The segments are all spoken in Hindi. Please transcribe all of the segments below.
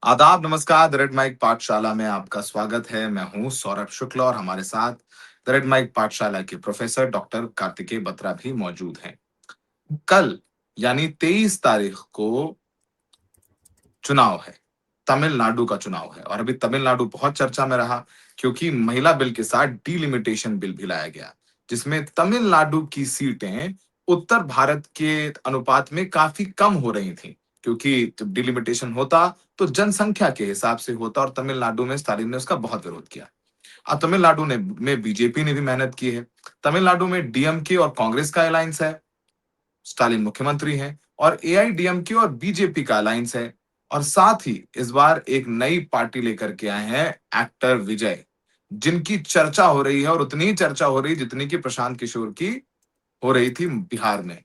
आदाब नमस्कार। द रेड माइक पाठशाला में आपका स्वागत है। मैं हूं सौरभ शुक्ल और हमारे साथ द रेड माइक पाठशाला के प्रोफेसर डॉक्टर कार्तिकेय बत्रा भी मौजूद हैं। कल यानी 23 तारीख को चुनाव है। तमिलनाडु का चुनाव है और अभी तमिलनाडु बहुत चर्चा में रहा क्योंकि महिला बिल के साथ डीलिमिटेशन बिल भी लाया गया, जिसमें तमिलनाडु की सीटें उत्तर भारत के अनुपात में काफी कम हो रही थी, क्योंकि जब डीलिमिटेशन होता तो जनसंख्या के हिसाब से होता और तमिलनाडु में स्टालिन ने उसका बहुत विरोध किया। तमिलनाडु ने में बीजेपी ने भी मेहनत की है। तमिलनाडु में डीएमके और कांग्रेस का अलायंस है, स्टालिन मुख्यमंत्री हैं, और एआईडीएमके और बीजेपी का अलायंस है। और साथ ही इस बार एक नई पार्टी लेकर के आए हैं, एक्टर विजय, जिनकी चर्चा हो रही है और उतनी ही चर्चा हो रही है जितनी की प्रशांत किशोर की हो रही थी बिहार में।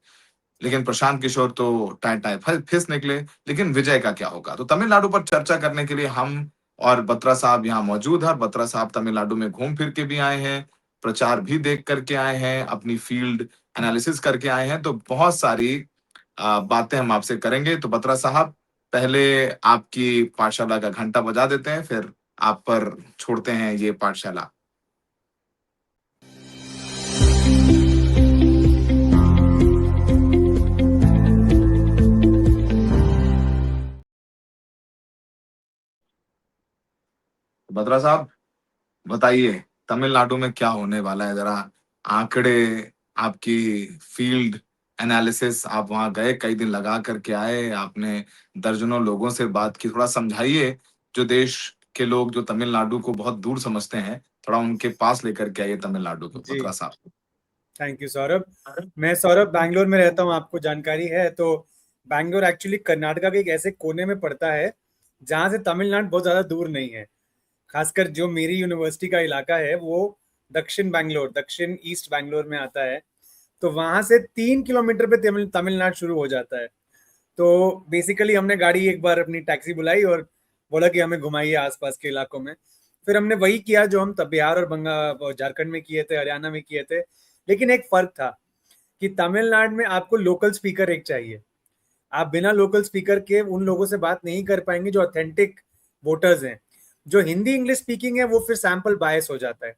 लेकिन प्रशांत किशोर तो टाई टाई फिस निकले, लेकिन विजय का क्या होगा? तो तमिलनाडु पर चर्चा करने के लिए हम और बत्रा साहब यहाँ मौजूद हैं। बत्रा साहब तमिलनाडु में घूम फिर के भी आए हैं, प्रचार भी देख करके आए हैं, अपनी फील्ड एनालिसिस करके आए हैं। तो बहुत सारी बातें हम आपसे करेंगे। तो बत्रा साहब, पहले आपकी पाठशाला का घंटा बजा देते हैं, फिर आप पर छोड़ते हैं ये पाठशाला। बत्रा साहब, बताइए, तमिलनाडु में क्या होने वाला है? जरा आंकड़े, आपकी फील्ड एनालिसिस, आप वहां गए, कई दिन लगा करके आए, आपने दर्जनों लोगों से बात की, थोड़ा समझाइए। जो देश के लोग जो तमिलनाडु को बहुत दूर समझते हैं, थोड़ा उनके पास लेकर के आइए तमिलनाडु को, जी, बत्रा साहब। Thank you Saurabh. मैं सौरभ बैंगलोर में रहता हूँ, आपको जानकारी है। तो बैंगलोर एक्चुअली कर्नाटका के एक ऐसे कोने में पड़ता है जहाँ से तमिलनाडु बहुत ज़्यादा दूर नहीं है। खासकर जो मेरी यूनिवर्सिटी का इलाका है वो दक्षिण बैंगलोर, दक्षिण ईस्ट बैंगलोर में आता है। तो वहाँ से 3 किलोमीटर पे तमिलनाडु शुरू हो जाता है। तो बेसिकली हमने गाड़ी एक बार अपनी टैक्सी बुलाई और बोला कि हमें घुमाइए आसपास के इलाकों में। फिर हमने वही किया जो हम तब बिहार और बंगाल झारखंड में किए थे, हरियाणा में किए थे। लेकिन एक फर्क था कि तमिलनाडु में आपको लोकल स्पीकर एक चाहिए। आप बिना लोकल स्पीकर के उन लोगों से बात नहीं कर पाएंगे जो ऑथेंटिक वोटर्स हैं। जो हिंदी इंग्लिश स्पीकिंग है वो फिर सैंपल बायस हो जाता है।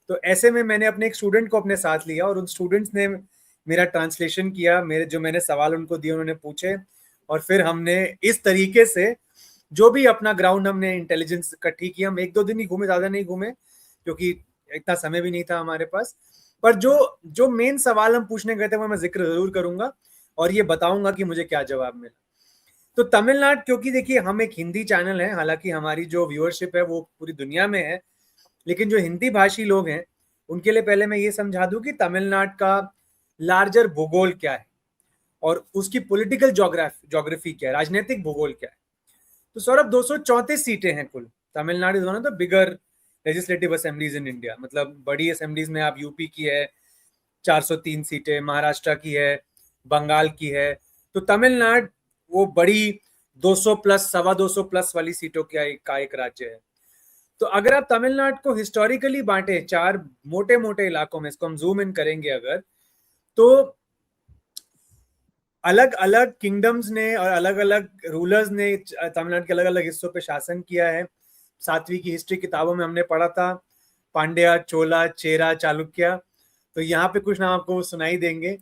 तो ऐसे में मैंने अपने एक स्टूडेंट को अपने साथ लिया और उन स्टूडेंट्स ने मेरा ट्रांसलेशन किया, मेरे जो मैंने सवाल उनको दिए उन्होंने पूछे। और फिर हमने इस तरीके से जो भी अपना ग्राउंड हमने इंटेलिजेंस इकट्ठी की। हम 1-2 दिन ही घूमे, ज्यादा नहीं घूमे क्योंकि इतना समय भी नहीं था हमारे पास। पर जो जो मेन सवाल हम पूछने गए थे वो मैं जिक्र जरूर करूंगा और ये बताऊंगा कि मुझे क्या जवाब मिला। तो तमिलनाडु, क्योंकि देखिए हम एक हिंदी चैनल है, हालांकि हमारी जो व्यूअरशिप है वो पूरी दुनिया में है, लेकिन जो हिंदी भाषी लोग हैं उनके लिए पहले मैं ये समझा दूं कि तमिलनाडु का लार्जर भूगोल क्या है और उसकी पॉलिटिकल जोग्राफी क्या है, राजनीतिक भूगोल क्या है। तो सौरभ 234 सीटें हैं कुल। Tamil Nadu is one of the bigger legislative assemblies in India. मतलब बड़ी असेंबलीज में आप यूपी की है 403 सीटें, महाराष्ट्र की है, बंगाल की है। तो तमिलनाडु वो बड़ी 200 प्लस, 225 प्लस वाली सीटों का एक राज्य है। तो अगर आप तमिलनाडु को हिस्टोरिकली बांटे 4 मोटे मोटे इलाकों में, इसको हम जूम इन करेंगे अगर, तो अलग अलग किंगडम्स ने और अलग अलग रूलर्स ने तमिलनाडु के अलग अलग हिस्सों पे शासन किया है। 7वीं की हिस्ट्री किताबों में हमने पढ़ा था, पांड्या, चोला, चेरा, चालुक्य। तो यहाँ पे कुछ नाम आपको सुनाई देंगे।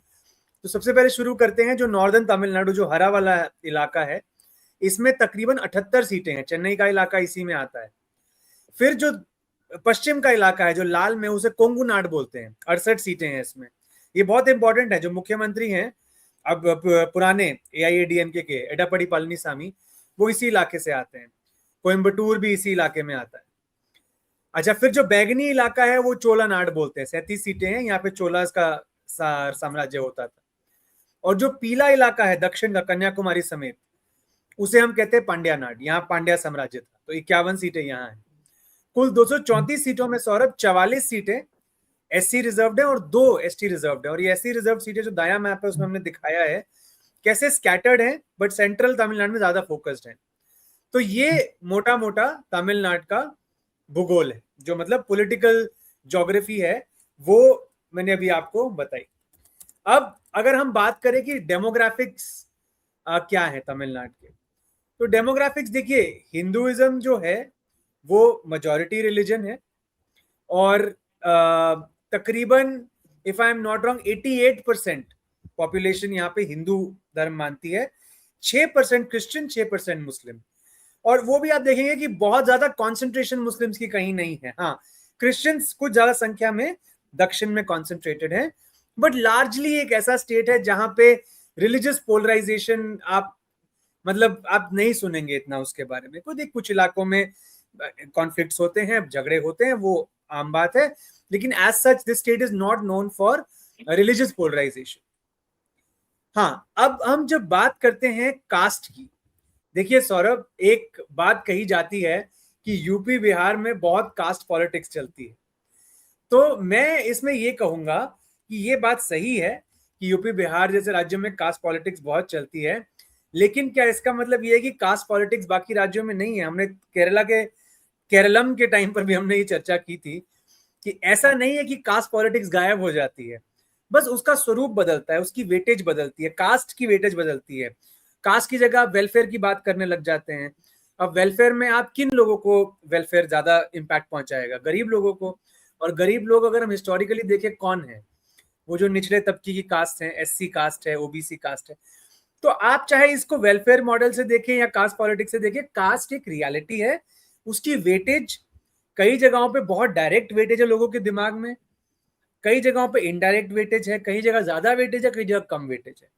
तो सबसे पहले शुरू करते हैं जो नॉर्दर्न तमिलनाडु, जो हरा वाला इलाका है। इसमें तकरीबन 78 सीटें हैं, चेन्नई का इलाका इसी में आता है। फिर जो पश्चिम का इलाका है जो लाल में, उसे कोंगुनाड बोलते हैं, 68 सीटें हैं इसमें। ये बहुत इंपॉर्टेंट है। जो मुख्यमंत्री हैं अब पुराने एआईएडीएमके के एडापड़ी पलनीसामी, वो इसी इलाके से आते हैं। कोयम्बटूर भी इसी इलाके में आता है। अच्छा, फिर जो बैगनी इलाका है वो चोला नाड बोलते हैं, 37 सीटें हैं। यहाँ पे चोलास का साम्राज्य होता था। और जो पीला इलाका है दक्षिण का, कन्याकुमारी समेत, उसे हम कहते हैं पांड्या नाड। यहाँ पांड्या साम्राज्य था। तो 51 सीटें यहाँ है। कुल 234 सीटों में सौरभ 44 सीटें एससी रिजर्व्ड है और 2 एसटी रिजर्व्ड है। और ये एससी रिजर्व सीटें जो दाया मैप है उसमें हमने दिखाया है कैसे स्कैटर्ड है, बट सेंट्रल तमिलनाडु में ज्यादा फोकस्ड है। तो ये मोटा मोटा तमिलनाडु का भूगोल है, जो मतलब पॉलिटिकल ज्योग्राफी है, वो मैंने अभी आपको बताई। अब अगर हम बात करें कि डेमोग्राफिक्स क्या है तमिलनाडु के, तो डेमोग्राफिक्स देखिए, हिंदुइज्म जो है वो मेजॉरिटी रिलीजन है, और तकरीबन if I am not wrong 88% population यहाँ पे हिंदू धर्म मानती है, 6% क्रिश्चियन, 6% मुस्लिम। और वो भी आप देखेंगे कि बहुत ज्यादा कॉन्सेंट्रेशन मुस्लिम्स की कहीं नहीं है। हाँ, क्रिश्चियंस कुछ ज्यादा संख्या में दक्षिण में कॉन्सेंट्रेटेड है, बट लार्जली एक ऐसा स्टेट है जहां पे रिलीजियस पोलराइजेशन आप मतलब आप नहीं सुनेंगे इतना उसके बारे में। कुछ इलाकों में कॉन्फ्लिक्ट्स होते हैं, झगड़े होते हैं, वो आम बात है, लेकिन as such this state is not known for religious polarisation. हाँ, अब हम जब बात करते हैं कास्ट की, देखिए सौरभ, एक बात कही जाती है कि यूपी बिहार में बहुत कास्ट पॉलिटिक्स चलती है। तो मैं इसमें ये कहूंगा कि ये बात सही है कि यूपी बिहार जैसे राज्यों में कास्ट पॉलिटिक्स बहुत चलती है, लेकिन क्या इसका मतलब ये है कि कास्ट पॉलिटिक्स बाकी राज्यों में नहीं है? हमने केरलम के टाइम पर भी हमने ये चर्चा की थी कि ऐसा नहीं है कि कास्ट पॉलिटिक्स गायब हो जाती है, बस उसका स्वरूप बदलता है, उसकी वेटेज बदलती है, कास्ट की वेटेज बदलती है। कास्ट की जगह आप वेलफेयर की बात करने लग जाते हैं। अब वेलफेयर में आप किन लोगों को वेलफेयर ज्यादा इंपैक्ट पहुंचाएगा? गरीब लोगों को। और गरीब लोग अगर हम हिस्टोरिकली देखें कौन है, वो जो निचले तबके की कास्ट है, एससी कास्ट है, ओबीसी कास्ट है। तो आप चाहे इसको वेलफेयर मॉडल से देखें या कास्ट पॉलिटिक्स से देखें, कास्ट एक रियलिटी है। उसकी वेटेज कई जगहों पे बहुत डायरेक्ट वेटेज है लोगों के दिमाग में, कई जगहों पे इनडायरेक्ट वेटेज है, कई जगह ज्यादा वेटेज है, कई जगह कम वेटेज है।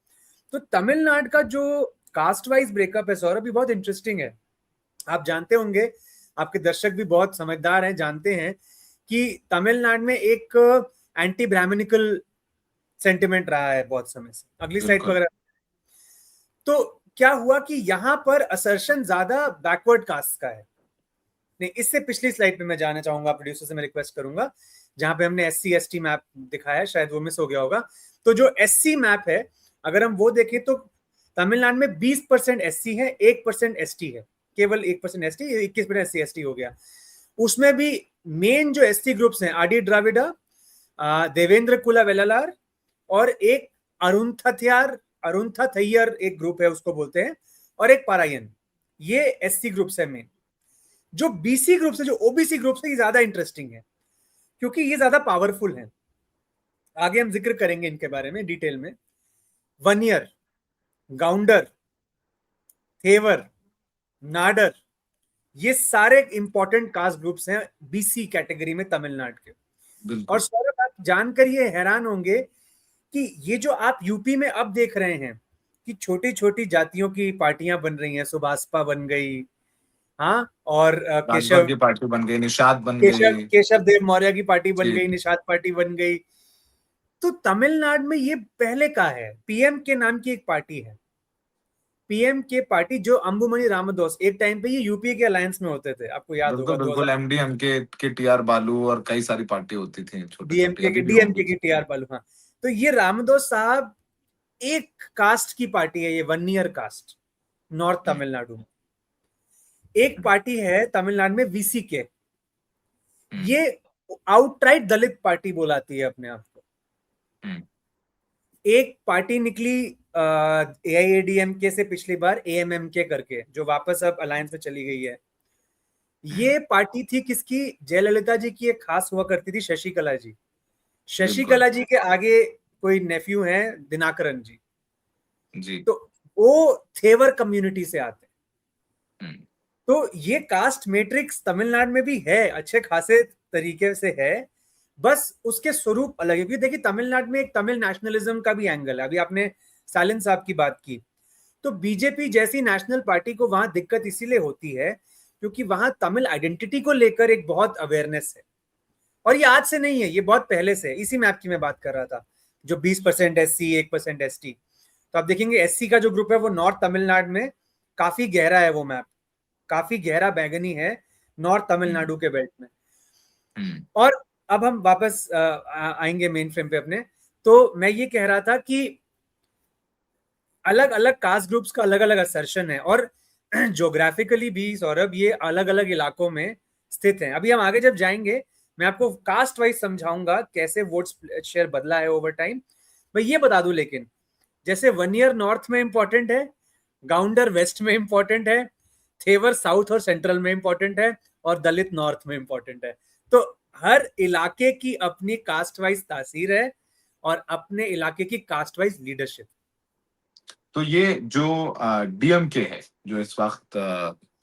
तो तमिलनाडु का जो कास्ट वाइज ब्रेकअप है सौरभ, भी बहुत इंटरेस्टिंग है। आप जानते होंगे, आपके दर्शक भी बहुत समझदार हैं, जानते हैं कि तमिलनाडु में एक एंटी ब्राह्मणिकल सेंटिमेंट रहा है बहुत समय से। अगली स्लाइड पर तो क्या हुआ कि यहां पर असर्शन ज्यादा बैकवर्ड कास्ट का है। नहीं, इससे पिछली स्लाइड पे मैं जाना चाहूंगा, प्रोड्यूसर से मैं रिक्वेस्ट करूंगा, जहां पे हमने एससी एसटी मैप दिखाया है, शायद वो मिस हो गया होगा। तो जो एससी मैप है, अगर हम वो देखें तो तमिलनाडु में 20% एससी है, 1% एसटी है, केवल 1% एसटी, 21% एससी एसटी हो गया। उसमें भी मेन जो एसटी ग्रुप्स हैं, आडी द्राविडा, देवेंद्र कुला वेलालार, और एक अरुंथथैयर एक ग्रुप है, उसको बोलते हैं, और एक पारायन। ये एससी ग्रुप्स है मेन। जो बीसी ग्रुप्स है, जो ओबीसी ग्रुप्स है, ये ज्यादा इंटरेस्टिंग है क्योंकि ये ज्यादा पावरफुल है। आगे हम जिक्र करेंगे इनके बारे में डिटेल में। वनियर, गाउंडर, थेवर, नाडर, ये सारे इंपॉर्टेंट कास्ट ग्रुप्स हैं बीसी कैटेगरी में तमिलनाडु के। और सौरभ, आप जानकर ये हैरान होंगे कि ये जो आप यूपी में अब देख रहे हैं कि छोटी छोटी जातियों की पार्टियां बन रही हैं, सुभाषपा बन गई, हाँ, और राजभर की पार्टी बन गई, निषाद बन गई, केशव देव मौर्य की पार्टी बन जी। गई, निषाद पार्टी बन गई। तो तमिलनाडु में ये पहले का है। पीएम के नाम की एक पार्टी है, पीएम के पार्टी, जो अंबुमणि रामदोस, एक टाइम पे ये यूपीए के अलायंस में होते थे, आपको याद बिल्कुल होगा। बिल्कुल, एमडीएमके के टीआर बालू और कई सारी पार्टी होती थी छोटे छोटे, डीएमके की टीआर बालू। हाँ, तो ये रामदोस साहब एक कास्ट की पार्टी है, ये वनियर कास्ट, नॉर्थ तमिलनाडु में। एक पार्टी है तमिलनाडु में वीसी के, ये आउटराइट दलित पार्टी बुलाती है अपने आप को। एक पार्टी निकली एआईएडीएमके से पिछली बार, एएमएमके करके, जो वापस अब अलायंस में चली गई है। ये पार्टी थी किसकी? जयललिता जी की एक खास हुआ करती थी, शशिकला जी। शशिकला जी के आगे कोई नेफ्यू है, दिनाकरन जी जी। तो वो थेवर कम्युनिटी से आते हैं। तो ये कास्ट मैट्रिक्स तमिलनाडु में भी है, अच्छे खासे तरीके से है, बस उसके स्वरूप अलग है। क्योंकि देखिए, तमिलनाडु में एक तमिल नेशनलिज्म का भी एंगल है। अभी आपने स्टालिन साहब की बात की, तो बीजेपी जैसी नेशनल पार्टी को वहां दिक्कत इसीलिए होती है क्योंकि वहां तमिल आइडेंटिटी को लेकर एक बहुत अवेयरनेस है। और ये आज से नहीं है, ये बहुत पहले से। इसी मैप की मैं बात कर रहा था, जो 20% एससी, 1% एसटी। तो आप देखेंगे एससी का जो ग्रुप है वो नॉर्थ तमिलनाडु में काफी गहरा है, वो मैप काफी गहरा बैगनी है नॉर्थ तमिलनाडु के बेल्ट में। और अब हम वापस आएंगे मेन फ्रेम पे अपने। तो मैं ये कह रहा था कि अलग अलग कास्ट ग्रुप्स का अलग अलग असर्शन है, और ज्योग्राफिकली भी सौरभ ये अलग अलग इलाकों में स्थित हैं। अभी हम आगे जब जाएंगे, मैं आपको कास्ट वाइज समझाऊंगा कैसे वोट शेयर बदला है ओवर टाइम। मैं ये बता दूं, लेकिन जैसे वनियर नॉर्थ में इंपॉर्टेंट है, गाउंडर वेस्ट में इंपॉर्टेंट है, थेवर साउथ और सेंट्रल में इंपॉर्टेंट है, और दलित नॉर्थ में इंपॉर्टेंट है। तो हर इलाके की अपनी कास्ट वाइज तासीर है और अपने इलाके की कास्ट वाइज लीडरशिप। तो ये जो डीएमके है, जो इस वक्त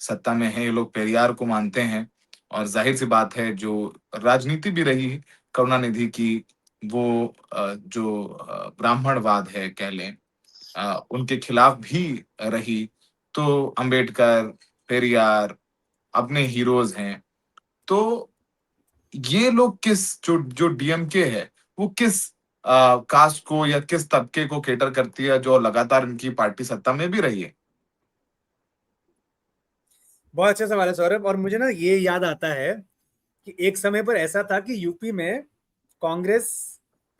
सत्ता में है, ये लोग पेरियार को मानते हैं, और जाहिर सी बात है जो राजनीति भी रही करुणानिधि की, वो जो ब्राह्मणवाद है कह लें, उनके खिलाफ भी रही। तो अंबेडकर, पेरियार अपने हीरोज हैं। तो ये लोग किस, जो जो डीएमके है, वो किस कास्ट को या किस तबके को केटर करती है, जो लगातार इनकी पार्टी सत्ता में भी रही है? बहुत अच्छा सवाल है सौरभ, और मुझे ना ये याद आता है कि एक समय पर ऐसा था कि यूपी में कांग्रेस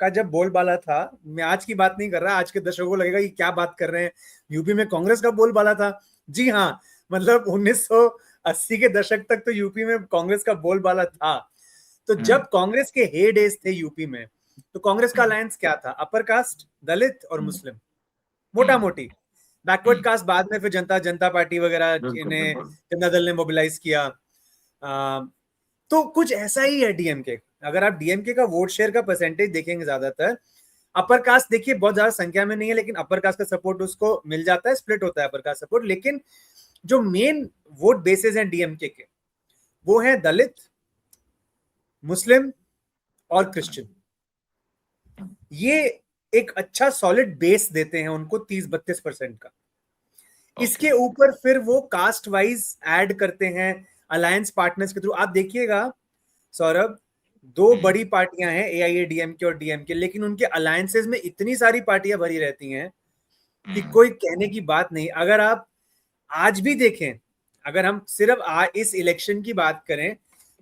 का जब बोलबाला था, मैं आज की बात नहीं कर रहा, आज के दर्शकों को लगेगा कि क्या बात कर रहे हैं, यूपी में कांग्रेस का बोलबाला था। जी हाँ, मतलब 1980 के दशक तक तो यूपी में कांग्रेस का बोलबाला था। तो हम्म। जब कांग्रेस के हे डेज थे यूपी में, तो कांग्रेस का हम्म। अलायंस क्या था? अपर कास्ट, दलित और हम्म। मुस्लिम, मोटा हम्म। मोटी। बैकवर्ड हम्म। कास्ट बाद में फिर जनता जनता पार्टी वगैरह बिल्कुल ने, बिल्कुल। जनता दल ने मोबिलाइज किया। तो कुछ ऐसा ही है डीएमके। अगर आप डीएमके का वोट शेयर का परसेंटेज देखेंगे, ज्यादातर अपर कास्ट देखिए बहुत ज्यादा संख्या में नहीं है, लेकिन अपर कास्ट का सपोर्ट उसको मिल जाता है, स्प्लिट होता है अपर कास्ट सपोर्ट। लेकिन जो मेन वोट बेसिस हैं डीएमके के, वो है दलित, मुस्लिम और क्रिश्चियन। ये एक अच्छा सॉलिड बेस देते हैं उनको 30-32% का। ओके। इसके ऊपर फिर वो कास्ट वाइज ऐड करते हैं अलायंस पार्टनर्स के थ्रू। आप देखिएगा सौरभ, दो हम्म। बड़ी पार्टियां हैं, एआईएडीएमके और डीएमके, लेकिन उनके अलायंसेस में इतनी सारी पार्टियां भरी रहती हैं कि हम्म। कोई कहने की बात नहीं। अगर आप आज भी देखें, अगर हम सिर्फ इस इलेक्शन की बात करें,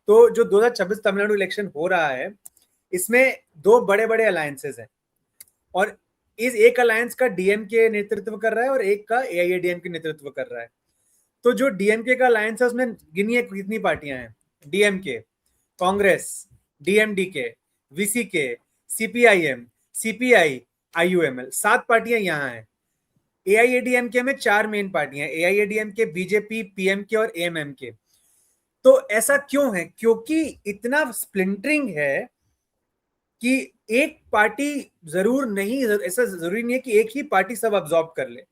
तो जो 2026 तमिलनाडु इलेक्शन हो रहा है, इसमें दो बड़े बड़े अलायंसेस हैं, और इस एक अलायंस का डीएमके नेतृत्व कर रहा है और एक का एआईएडीएमके नेतृत्व कर रहा है। तो जो डीएमके का अलायंस है, उसमें गिनिए कितनी पार्टियां हैं? DMK, Congress, DMDK, VCK, CPIM, CPI, IUML, 7 पार्टियां यहां हैं। एआईएडीएमके में 4 मेन पार्टियां, एआईएडीएमके, बीजेपी, पीएमके और एएमएमके। तो ऐसा क्यों है? क्योंकि इतना स्प्लिंटरिंग है कि एक पार्टी जरूर नहीं, ऐसा जरूरी नहीं है कि एक ही पार्टी सब अब्सॉर्ब कर ले।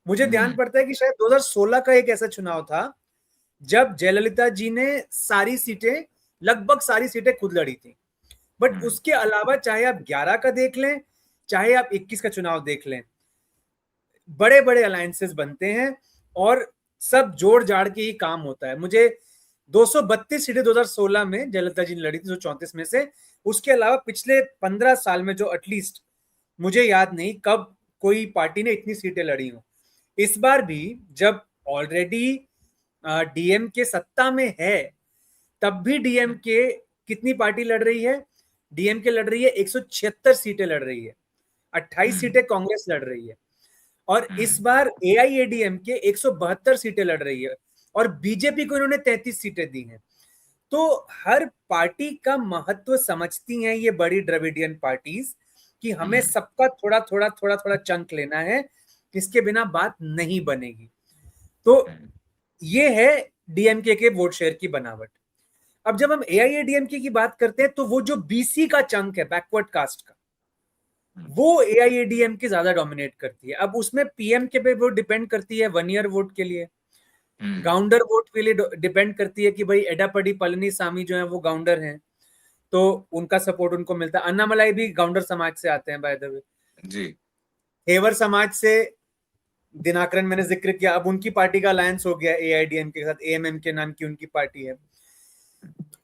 मुझे ध्यान हम्म। पड़ता है कि शायद 2016 का एक ऐसा चुनाव था जब जयललिता जी ने सारी सीटें, लगभग सारी सीटें खुद लड़ी थी। बट हम्म। उसके अलावा चाहे आप 11 का देख लें, चाहे आप 21 का चुनाव देख लें, बड़े बड़े अलायंसेस बनते हैं और सब जोड़ जाड़ के ही काम होता है। मुझे 232 सीटें 2016 में जयललिता जी ने लड़ी थी, 234 में से। उसके अलावा पिछले 15 साल में जो एटलीस्ट मुझे याद नहीं कब कोई पार्टी ने इतनी सीटें लड़ी हो। इस बार भी जब ऑलरेडी डीएमके सत्ता में है, तब भी डीएमके कितनी पार्टी लड़ रही है? डीएमके लड़ रही है 176 सीटें लड़ रही है, 28 हम्म। सीटें कांग्रेस लड़ रही है, और इस हम्म। बार एआईएडीएमके 172 सीटें लड़ रही है, और बीजेपी को इन्होंने 33 सीटें दी हैं। तो हर पार्टी का महत्व समझती हैं ये बड़ी द्रविडियन पार्टीज, कि हमें हम्म। सबका थोड़ा थोड़ा थोड़ा थोड़ा चंक लेना है, इसके बिना बात नहीं बनेगी। तो हम्म। ये है डीएमके के वोट शेयर की बनावट। अब जब हम एआईएडीएमके की बात करते हैं, तो वो जो बीसी का चंक है, बैकवर्ड कास्ट का, वो एआईएडीएमके ज्यादा डोमिनेट करती है। अब उसमें पीएम के पे वो डिपेंड करती है 1 ईयर वोट के लिए, हम्म। गाउंडर वोट के लिए डिपेंड करती है कि भाई एडापडी पलनीसामी जो है वो गाउंडर हैं, तो उनका सपोर्ट उनको मिलता है। अन्नामलाई भी गाउंडर समाज से आते हैं बाय द वे। जी। हेवर समाज से दिनाकरन मैंने जिक्र किया, अब उनकी पार्टी का अलायंस हो गया एआईडीएम के साथ, एएमएम के नाम की उनकी पार्टी है।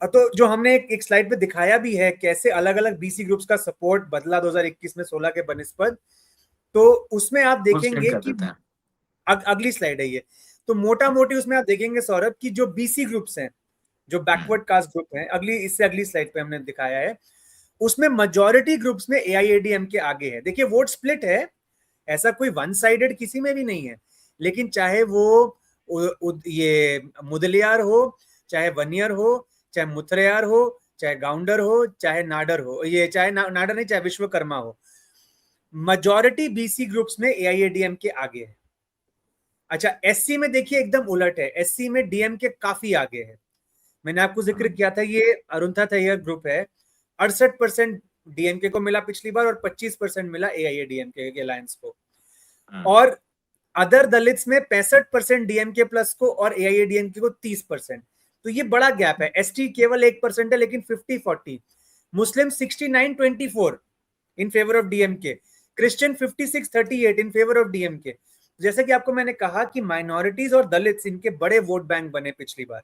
तो जो हमने एक स्लाइड पे दिखाया भी है कैसे अलग अलग बीसी ग्रुप्स का सपोर्ट बदला 2021 में 16 के बनस्पत, तो उसमें आप फुल स्क्रीन देखेंगे कर कि देते हैं। अगली स्लाइड है ये। तो मोटा मोटी उसमें आप देखेंगे सौरभ की जो बीसी ग्रुप्स हैं, जो हम्म। बैकवर्ड कास्ट ग्रुप हैं, इससे अगली स्लाइड पे हमने दिखाया है, उसमें मेजॉरिटी ग्रुप्स में एआईएडीएम के आगे है। देखिए वोट स्प्लिट है, ऐसा कोई वन साइडेड किसी में भी नहीं है, लेकिन चाहे वो ये मुदलियार हो, चाहे वनियर हो, चाहे मुथरेयार हो, चाहे गाउंडर हो, चाहे नाडर हो, ये चाहे नाडर नहीं, चाहे विश्वकर्मा हो, मेजॉरिटी बीसी ग्रुप्स में एआईएडीएम के आगे है। अच्छा, एससी में देखिए एकदम उलट है, एससी में डीएमके काफी आगे है। मैंने आपको जिक्र किया था, ये अरुणा थैयर ग्रुप है, 68% डीएमके को मिला पिछली बार और 25% मिला एआईएडीएमके के अलायंस को। और अदर दलित्स में 65% डीएमके प्लस को और एआईएडीएमके को 30%। तो ये बड़ा गैप है। एसटी केवल 1% है, लेकिन 50-40। मुस्लिम 69-24 in favour of DMK, Christian 56-38 in favour of DMK. जैसे कि आपको मैंने कहा कि माइनॉरिटीज और दलित्स इनके बड़े वोट बैंक बने पिछली बार,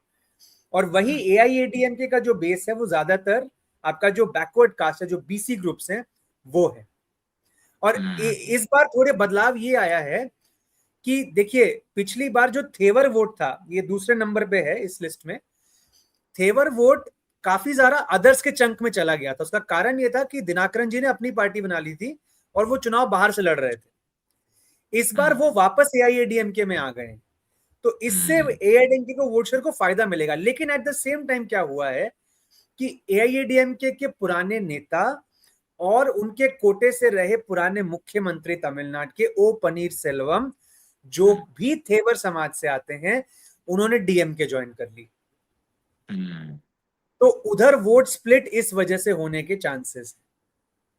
और वही एआईएडीएमके का जो बेस है वो ज्यादातर आपका जो बैकवर्ड कास्ट है, जो बीसी ग्रुप्स हैं, वो है। और इस बार थोड़े बदलाव ये आया है कि देखिए, पिछली बार जो थेवर वोट था, ये दूसरे नंबर पे है इस लिस्ट में, थेवर वोट काफी ज्यादा अदर्स के चंक में चला गया था। उसका कारण ये था कि दिनाकरन जी ने अपनी पार्टी बना ली थी और वो चुनाव बाहर से लड़ रहे थे। इस बार वो वापस एआईएडीएमके में आ गए, तो इससे एआईएडीएमके को वोट शेयर को फायदा मिलेगा। लेकिन एट द सेम टाइम क्या हुआ है कि एआईएडीएमके के पुराने नेता और उनके कोटे से रहे पुराने मुख्यमंत्री तमिलनाडु के ओ पनीर सेल्वम, जो भी थेवर समाज से आते हैं, उन्होंने डीएमके ज्वाइन कर ली। तो उधर वोट स्प्लिट इस वजह से होने के चांसेस।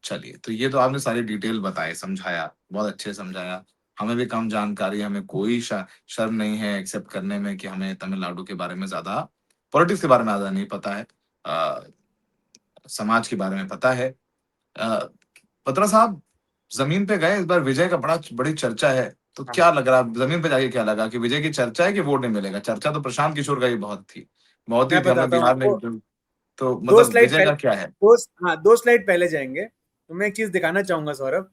चलिए, तो ये तो आपने सारी डिटेल बताए, समझाया, बहुत अच्छे से समझाया। हमें भी कम जानकारी, हमें कोई शर्म नहीं है एक्सेप्ट करने में कि हमें तमिलनाडु के बारे में ज्यादा, पॉलिटिक्स के बारे में ज्यादा नहीं पता है, समाज के बारे में पता है। पत्रा साहब, जमीन पे गए इस बार, विजय का बड़ी चर्चा है, तो क्या लग रहा, जमीन पे जाके क्या लगा कि विजय की चर्चा है कि वोट नहीं मिलेगा? चर्चा तो प्रशांत किशोर का ही बहुत थी, बहुत ही मैं थी, हमने बताता हूँ बिहार में आपको, तो दो मतलब स्लाइड विजय पहले, का क्या है? दो स्लाइड पहले जाएंगे तो मैं एक चीज दिखाना चाहूंगा सौरभ।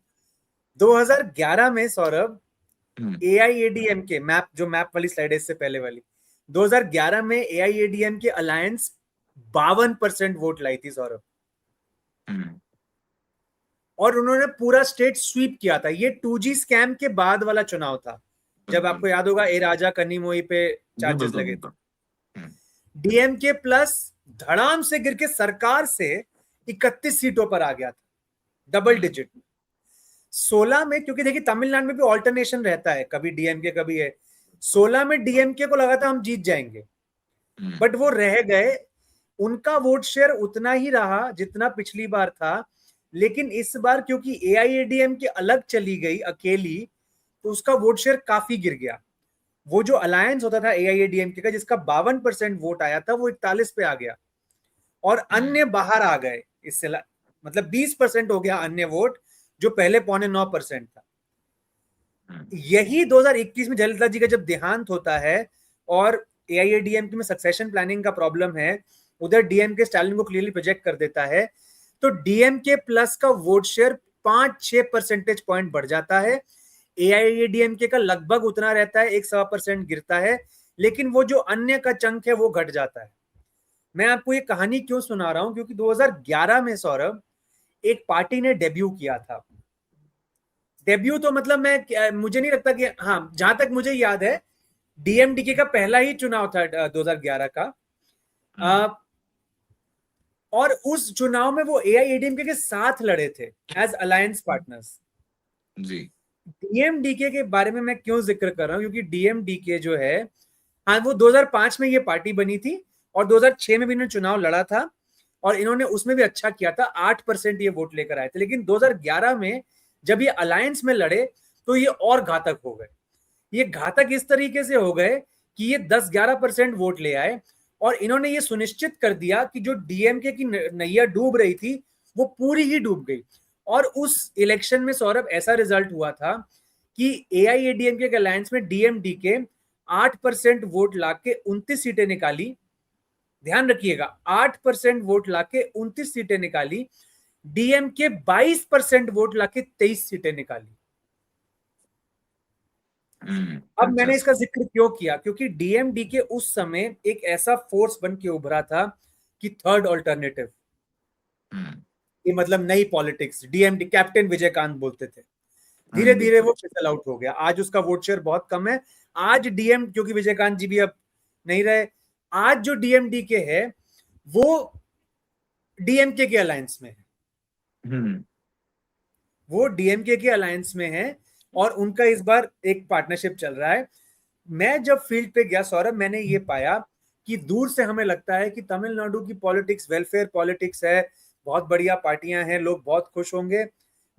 2011 में सौरभ, एआईएडीएमके मैप, जो मैप वाली स्लाइड है इससे पहले वाली, 2011 में एआईएडीएमके अलायंस 52% वोट लाई थी सौरभ, और उन्होंने पूरा स्टेट स्वीप किया था। ये 2G स्कैम के बाद वाला चुनाव था, जब आपको याद होगा ए राजा कन्नीमोई पे चार्जेस लगे थे। डीएमके प्लस धड़ाम से गिर के सरकार से 31 सीटों पर आ गया था, डबल डिजिट। 16 में, क्योंकि देखिए तमिलनाडु में भी ऑल्टरनेशन रहता है, कभी डीएमके कभी है, 16 में डीएमके को लगा था हम जीत जाएंगे, बट वो रह गए। उनका वोट शेयर उतना ही रहा जितना पिछली बार था, लेकिन इस बार क्योंकि एआईएडीएमके अलग चली गई अकेली, तो उसका वोट शेयर काफी गिर गया। वो जो अलायंस होता था एआईएडीएमके का, जिसका 52% वोट आया था, वो 41 पे आ गया, और अन्य बाहर आ गए। इससे मतलब 20% हो गया अन्य वोट, जो पहले 8.9% था। यही 2021 में जयललिता जी का जब देहांत होता है और एआईएडीएमके में सक्सेशन प्लानिंग का प्रॉब्लम है, उधर डीएमके स्टालिन को क्लियरली प्रोजेक्ट कर देता है, तो डीएमके प्लस का वोट शेयर 5-6 परसेंटेज पॉइंट बढ़ जाता है। एआईएडीएमके का लगभग उतना रहता है, 1-1.25% गिरता है, लेकिन वो जो अन्य का चंक है वो घट जाता है। मैं आपको ये कहानी क्यों सुना रहा हूं, क्योंकि 2011 में सौरभ, एक पार्टी ने डेब्यू किया था। डेब्यू तो मतलब मुझे नहीं लगता कि, हाँ, जहां तक मुझे याद है, डीएमडीके का पहला ही चुनाव था 2011 का। और उस चुनाव में वो एआईएडीएमके के साथ लड़े थे एज अलायंस पार्टनर्स। जी। डीएमडीके के बारे में मैं क्यों जिक्र कर रहा हूं, क्योंकि डीएमडीके जो है, हाँ, वो 2005 में ये पार्टी बनी थी और 2006 में भी इन्होंने चुनाव लड़ा था, और इन्होंने उसमें भी अच्छा किया था, 8% ये वोट लेकर आए थे। लेकिन 2011 में जब ये अलायंस में लड़े, तो ये और घातक हो गए। ये घातक इस तरीके से हो गए कि ये 10-11% वोट ले आए, और इन्होंने ये सुनिश्चित कर दिया कि जो डीएमके की नैया डूब रही थी, वो पूरी ही डूब गई। और उस इलेक्शन में सौरभ ऐसा रिजल्ट हुआ था कि एआईएडीएमके के अलायंस में डीएमडीके 8% वोट लाके 29 सीटें निकाली। ध्यान रखिएगा, 8% वोट लाके 29 सीटें निकाली। डीएमके 22% वोट लाके 23 सीटें निकाली। अब मैंने इसका जिक्र क्यों किया, क्योंकि डीएमडीके उस समय एक ऐसा फोर्स बन के उभरा था कि थर्ड ऑल्टरनेटिव, ये मतलब नई पॉलिटिक्स, डीएमडी कैप्टन विजयकांत बोलते थे। धीरे धीरे वो फिसल आउट हो गया, आज उसका वोट शेयर बहुत कम है। आज डीएम, क्योंकि विजयकांत जी भी अब नहीं रहे, आज जो डीएमडीके है वो डीएमके के अलायंस में है। वो डीएमके के अलायंस में है, और उनका इस बार एक पार्टनरशिप चल रहा है। मैं जब फील्ड पे गया सौरभ, मैंने ये पाया कि दूर से हमें लगता है कि तमिलनाडु की पॉलिटिक्स वेलफेयर पॉलिटिक्स है, बहुत बढ़िया पार्टियां हैं, लोग बहुत खुश होंगे।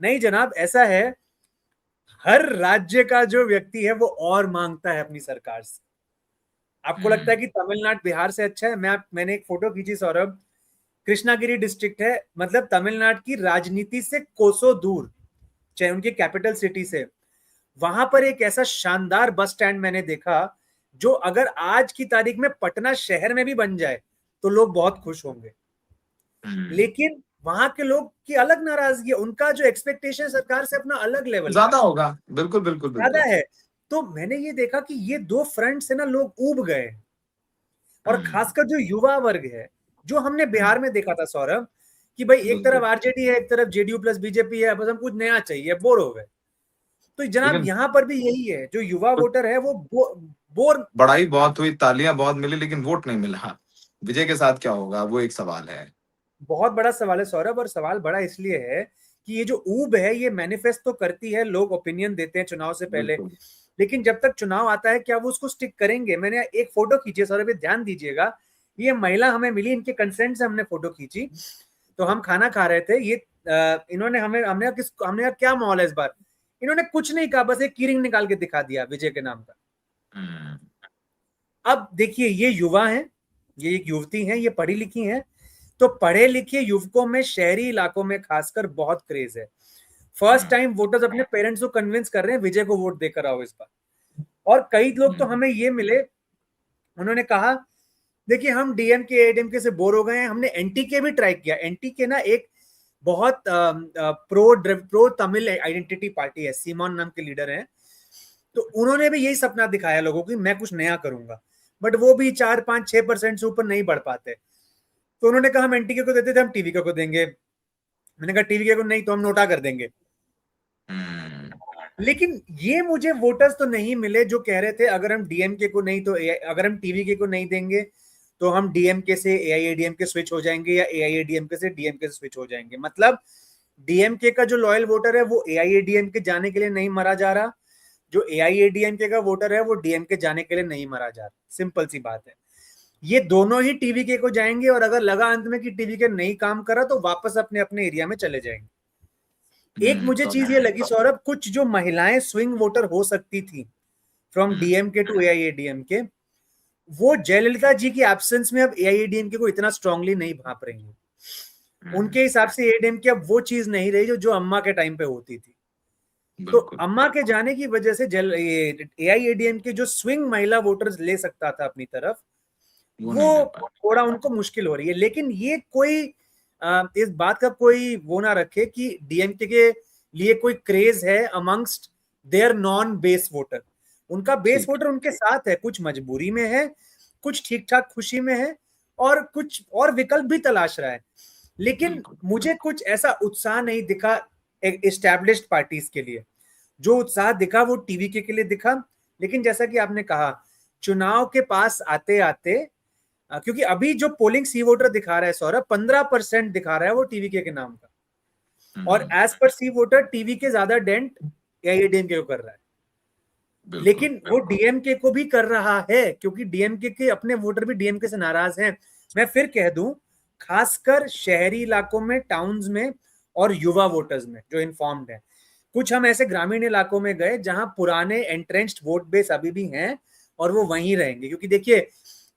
नहीं जनाब, ऐसा है, हर राज्य का जो व्यक्ति है वो और मांगता है अपनी सरकार से। आपको लगता है कि तमिलनाडु बिहार से अच्छा है? मैंने एक फोटो खींची सौरभ, कृष्णागिरी डिस्ट्रिक्ट है, मतलब तमिलनाडु की राजनीति से कोसों दूर, चाहे उनकी कैपिटल सिटी से। वहां पर एक ऐसा शानदार बस स्टैंड मैंने देखा, जो अगर आज की तारीख में पटना शहर में भी बन जाए तो लोग बहुत खुश होंगे। लेकिन वहां के लोग की अलग नाराजगी है, उनका जो एक्सपेक्टेशन सरकार से अपना अलग लेवल का ज्यादा है, होगा, बिल्कुल बिल्कुल ज्यादा बिल्कुल। है। तो मैंने ये देखा कि ये दो फ्रंट से ना लोग ऊब गए, और खासकर जो युवा वर्ग है, जो हमने बिहार में देखा था सौरभ, कि भाई एक तरफ बिल्कुल। आरजेडी है, एक तरफ जेडीयू प्लस बीजेपी है, बस हम कुछ नया चाहिए, बोर हो गए। तो जनाब लेकिन यहाँ पर भी यही है, जो युवा कुछ वोटर है वो बोर। बड़ाई बहुत हुई, तालियां बहुत मिली, लेकिन वोट नहीं मिला। विजय के साथ क्या होगा, वो एक सवाल है। बहुत बड़ा सवाल है सौरभ, और सवाल बड़ा इसलिए है कि ये जो ऊब है ये मैनिफेस्ट तो करती है, लोग ओपिनियन देते हैं चुनाव से पहले, बिल्कुल। लेकिन जब तक चुनाव आता है क्या वो उसको स्टिक करेंगे? मैंने एक फोटो खींची है सौरभ, ध्यान दीजिएगा, ये महिला हमें मिली, इनके कंसेंट से हमने फोटो खींची। तो हम खाना खा रहे थे, ये इन्होंने हमने कहा क्या माहौल है इस बार? इन्होंने कुछ नहीं कहा, बस एक कीरिंग निकाल के दिखा दिया विजय के नाम का। अब देखिए, ये युवा हैं, ये एक युवती हैं, ये पढ़ी लिखी हैं, तो पढ़े लिखे युवकों में शहरी इलाकों में खासकर बहुत क्रेज है। फर्स्ट टाइम वोटर्स अपने पेरेंट्स को कन्विंस कर रहे हैं विजय को वोट देकर आओ इस बार। और कई लोग तो हमें ये मिले, उन्होंने कहा देखिए हम डीएमके एडीएमके से बोर हो गए हैं, हमने एनटीके भी ट्राई किया। एनटीके ना एक बहुत प्रो तमिल आइडेंटिटी पार्टी है, सीमोन नाम के लीडर हैं, तो उन्होंने भी यही सपना दिखाया लोगों को, मैं कुछ नया करूंगा, बट वो भी 4-5-6% से ऊपर नहीं बढ़ पाते। तो उन्होंने कहा हम एनटीके को देते थे, हम टीवीके को देंगे। मैंने कहा टीवीके को नहीं तो हम नोटा कर देंगे। लेकिन ये मुझे वोटर्स तो नहीं मिले जो कह रहे थे अगर हम डीएमके को नहीं तो अगर हम टीवीके को नहीं देंगे तो हम डीएमके से एआईएडीएमके स्विच हो जाएंगे, या एआईएडीएमके से डीएमके से स्विच हो जाएंगे। मतलब डीएमके का जो लॉयल वोटर है वो एआईएडीएमके जाने के लिए नहीं मरा जा रहा, जो एआईएडीएमके का वोटर है वो डीएमके जाने के लिए नहीं मरा जा रहा। सिंपल सी बात है, ये दोनों ही टीवीके को जाएंगे, और अगर लगा अंत में कि टीवीके नहीं काम करा तो वापस अपने अपने एरिया में चले जाएंगे। एक मुझे चीज ये लगी सौरभ, कुछ जो महिलाएं स्विंग वोटर हो सकती थी फ्रॉम डीएमके टू एआईएडीएमके, वो जयललिता जी की एब्सेंस में अब एआईएडीएमके को इतना स्ट्रांगली नहीं भाप रही है। उनके हिसाब से एआईएडीएमके अब वो चीज नहीं रही जो अम्मा के टाइम पे होती थी। तो अम्मा के जाने की वजह से एआईएडीएमके जो स्विंग महिला वोटर्स ले सकता था अपनी तरफ, वो थोड़ा उनको मुश्किल हो रही है। लेकिन ये कोई इस बात का कोई वो ना रखे कि डीएमके के लिए कोई क्रेज है amongst their non base voter. उनका बेस वोटर उनके साथ है, कुछ मजबूरी में है, कुछ ठीक ठाक खुशी में है, और कुछ और विकल्प भी तलाश रहा है। लेकिन मुझे कुछ ऐसा उत्साह नहीं दिखा एस्टैब्लिश्ड पार्टीज के लिए। जो उत्साह दिखा वो टीवीके के लिए दिखा। लेकिन जैसा कि आपने कहा, चुनाव के पास आते आते, क्योंकि अभी जो पोलिंग सी वोटर दिखा रहा है सौरभ, 15% दिखा रहा है वो टीवीके के नाम का, और एज पर सी वोटर टीवीके ज्यादा डेंट एआईएडीएमके को कर रहा है। लेकिन वो डीएमके को भी कर रहा है, क्योंकि डीएमके के अपने वोटर भी डीएमके से नाराज हैं। मैं फिर कह दूं, खासकर शहरी इलाकों में, टाउन्स में, और युवा वोटर्स में जो इन्फॉर्म्ड है। कुछ हम ऐसे ग्रामीण इलाकों में गए जहां पुराने एंट्रेंस्ड वोट बेस अभी भी हैं, और वो वहीं रहेंगे, क्योंकि देखिए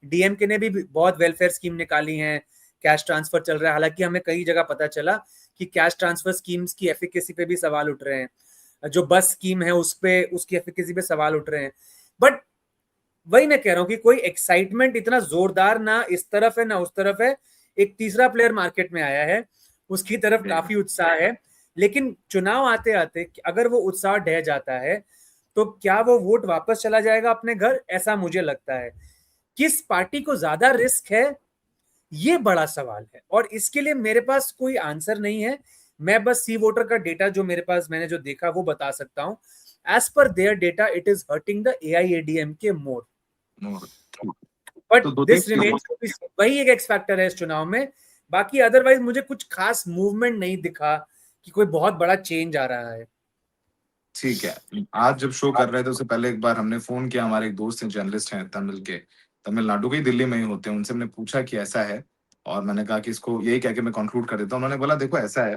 डीएमके ने भी बहुत वेलफेयर स्कीम निकाली हैं, कैश ट्रांसफर चल रहा है। हालांकि हमें कई जगह पता चला कि कैश ट्रांसफर स्कीम्स की एफिकेसी पे भी सवाल उठ रहे हैं, जो बस स्कीम है उस पे, उसकी एफिकेसी पे सवाल उठ रहे हैं। बट वही मैं कह रहा हूं कि कोई एक्साइटमेंट इतना जोरदार ना इस तरफ है ना उस तरफ है। एक तीसरा प्लेयर मार्केट में आया है, उसकी तरफ काफी उत्साह है। लेकिन चुनाव आते आते अगर वो उत्साह ढह जाता है तो क्या वो वोट वापस चला जाएगा अपने घर? ऐसा मुझे लगता है। किस पार्टी को ज्यादा रिस्क है, ये बड़ा सवाल है, और इसके लिए मेरे पास कोई आंसर नहीं है। मैं बस सी वोटर का डेटा जो मेरे पास मैंने जो देखा वो बता सकता हूं। एज पर their data it is hurting the AIADMK more, but this remains to be, वही एक एक्स फैक्टर है इस चुनाव में। बाकी अदरवाइज मुझे कुछ खास मूवमेंट नहीं दिखा कि कोई बहुत बड़ा चेंज आ रहा है। ठीक है। आज जब शो कर रहे थे उससे पहले एक बार हमने फ़ोन किया, हमारे एक दोस्त हैं जर्नलिस्ट हैं तमिल के, तमिलनाडु के ही, दिल्ली में ही होते हैं, उनसे हमने पूछा कि ऐसा है और मैंने कहा कि इसको यही कह के मैं कंक्लूड कर देता हूँ। उन्होंने बोला देखो ऐसा है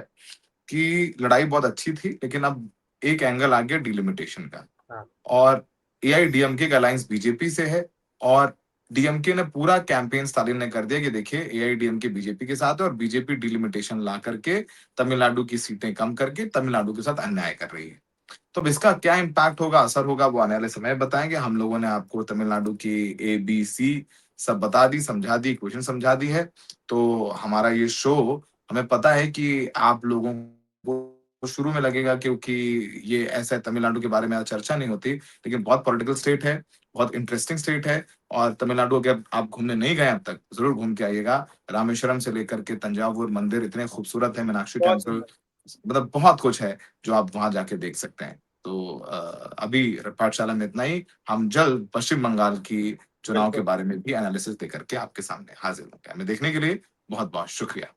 कि लड़ाई बहुत अच्छी थी लेकिन अब एक एंगल आ गया डिलिमिटेशन का। हाँ, और एआईडीएमके का अलायंस बीजेपी से है और डीएमके ने पूरा कैंपेन स्टालिन ने कर दिया कि देखिए एआईडीएमके बीजेपी के साथ है और बीजेपी डिलिमिटेशन ला करके तमिलनाडु की सीटें कम करके तमिलनाडु के साथ अन्याय कर रही है। तो अब इसका क्या इम्पैक्ट होगा, असर होगा, वो आने वाले समय बताएंगे। हम लोगों ने आपको तमिलनाडु की ABC सब बता दी, समझा दी, इक्वेशन समझा दी है। तो हमारा ये शो, हमें पता है कि आप लोगों को शुरू में लगेगा क्योंकि ये ऐसा है, तमिलनाडु के बारे में आज चर्चा नहीं होती, लेकिन बहुत पॉलिटिकल स्टेट है, बहुत इंटरेस्टिंग स्टेट है और तमिलनाडु अगर आप घूमने नहीं गए अब तक, ज़रूर घूम के आइएगा। रामेश्वरम से लेकर के तंजावुर मंदिर इतने खूबसूरत है, मीनाक्षी बहुत टेम्पल, सुंदर। मतलब बहुत कुछ है जो आप वहाँ जाके देख सकते हैं। तो अभी पाठशाला में इतना ही। हम जल्द पश्चिम बंगाल की चुनाव के बिल्कुल। बारे में भी एनालिसिस देकर के आपके सामने हाज़िर होंगे। हमें देखने के लिए बहुत-बहुत शुक्रिया।